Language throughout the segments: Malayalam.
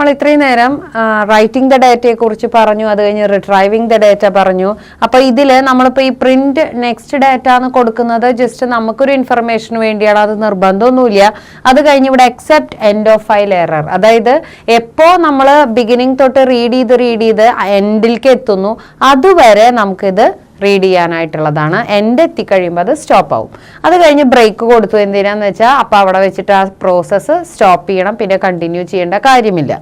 നമ്മൾ ഇത്രയും നേരം റൈറ്റിംഗ് ദ ഡേറ്റയെ കുറിച്ച് പറഞ്ഞു, അത് കഴിഞ്ഞ് റിട്രൈവിംഗ് ദ ഡേറ്റ പറഞ്ഞു. അപ്പൊ ഇതില് നമ്മളിപ്പോ ഈ പ്രിന്റ് നെക്സ്റ്റ് ഡേറ്റ എന്ന് കൊടുക്കുന്നത് ജസ്റ്റ് നമുക്കൊരു ഇൻഫർമേഷന് വേണ്ടിയാണ്, അത് നിർബന്ധമൊന്നുമില്ല. അത് കഴിഞ്ഞ് ഇവിടെ except end of file error, അതായത് എപ്പോ നമ്മൾ ബിഗിനിങ് തൊട്ട് റീഡ് ചെയ്ത് എൻഡിലേക്ക് എത്തുന്നു അതുവരെ നമുക്കിത് റീഡ് ചെയ്യാനായിട്ടുള്ളതാണ്. എൻഡ് എത്തിക്കഴിയുമ്പോൾ അത് സ്റ്റോപ്പ് ആവും. അത് കഴിഞ്ഞ് ബ്രേക്ക് കൊടുത്തു. എന്തിനാന്ന് വെച്ചാൽ അപ്പം അവിടെ വെച്ചിട്ട് ആ പ്രോസസ്സ് സ്റ്റോപ്പ് ചെയ്യണം, പിന്നെ കണ്ടിന്യൂ ചെയ്യേണ്ട കാര്യമില്ല.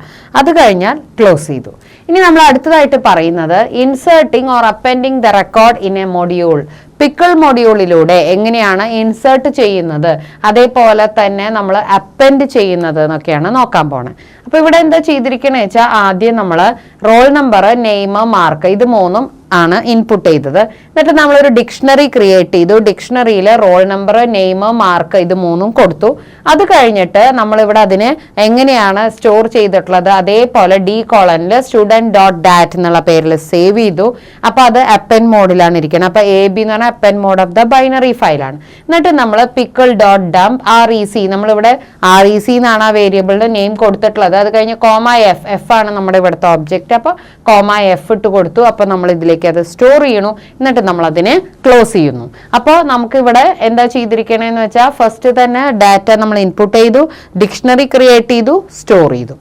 അത് കഴിഞ്ഞാൽ ക്ലോസ് ചെയ്തു. ഇനി നമ്മൾ അടുത്തതായിട്ട് പറയുന്നത് inserting or appending the record in a module. Pickle മൊഡ്യൂളിലൂടെ എങ്ങനെയാണ് ഇൻസേർട്ട് ചെയ്യുന്നത്, അതേപോലെ തന്നെ നമ്മൾ അപ്പെൻഡ് ചെയ്യുന്നത് എന്നൊക്കെയാണ് നോക്കാൻ പോണേ. അപ്പൊ ഇവിടെ എന്താ ചെയ്തിരിക്കണേ വെച്ചാൽ ആദ്യം നമ്മൾ റോൾ നമ്പർ, നെയിം, മാർക്ക് ഇത് മൂന്നും ആണ് ഇൻപുട്ട് ചെയ്തത്. എന്നിട്ട് നമ്മളൊരു ഡിക്ഷണറി ക്രിയേറ്റ് ചെയ്തു. ഡിക്ഷണറിയിൽ റോൾ നമ്പർ, നെയിം, മാർക്ക് ഇത് മൂന്നും കൊടുത്തു. അത് കഴിഞ്ഞിട്ട് നമ്മളിവിടെ അതിന് എങ്ങനെയാണ് സ്റ്റോർ ചെയ്തിട്ടുള്ളത് അതേപോലെ D:, സ്റ്റുഡൻറ് ഡോട്ട് ഡാറ്റ് എന്നുള്ള പേരിൽ സേവ് ചെയ്തു. അപ്പൊ അത് അപ്പെൻഡ് മോഡിലാണ് ഇരിക്കുന്നത്. അപ്പൊ AB എന്ന് പറഞ്ഞാൽ append mode of the binary ഫയലാണ്. എന്നിട്ട് നമ്മൾ പിക്കിൾ ഡോട്ട് ഡംപ് REC, നമ്മളിവിടെ REC എന്നാണ് ആ വേരിയബിളിന്റെ നെയിം കൊടുത്തിട്ടുള്ളത്. അത് കഴിഞ്ഞ് F ആണ് നമ്മുടെ ഇവിടുത്തെ ഒബ്ജക്റ്റ്. അപ്പൊ F ഇട്ട് കൊടുത്തു. അപ്പൊ നമ്മൾ ഇതിലേക്ക് അത് സ്റ്റോർ ചെയ്യണു. എന്നിട്ട് നമ്മൾ അതിനെ ക്ലോസ് ചെയ്യുന്നു. അപ്പോൾ നമുക്ക് ഇവിടെ എന്താ ചെയ്തിരിക്കണേന്ന് വെച്ചാൽ ഫസ്റ്റ് തന്നെ ഡാറ്റ നമ്മൾ ഇൻപുട്ട് ചെയ്തു, ഡിക്ഷണറി ക്രിയേറ്റ് ചെയ്തു, സ്റ്റോർ ചെയ്തു.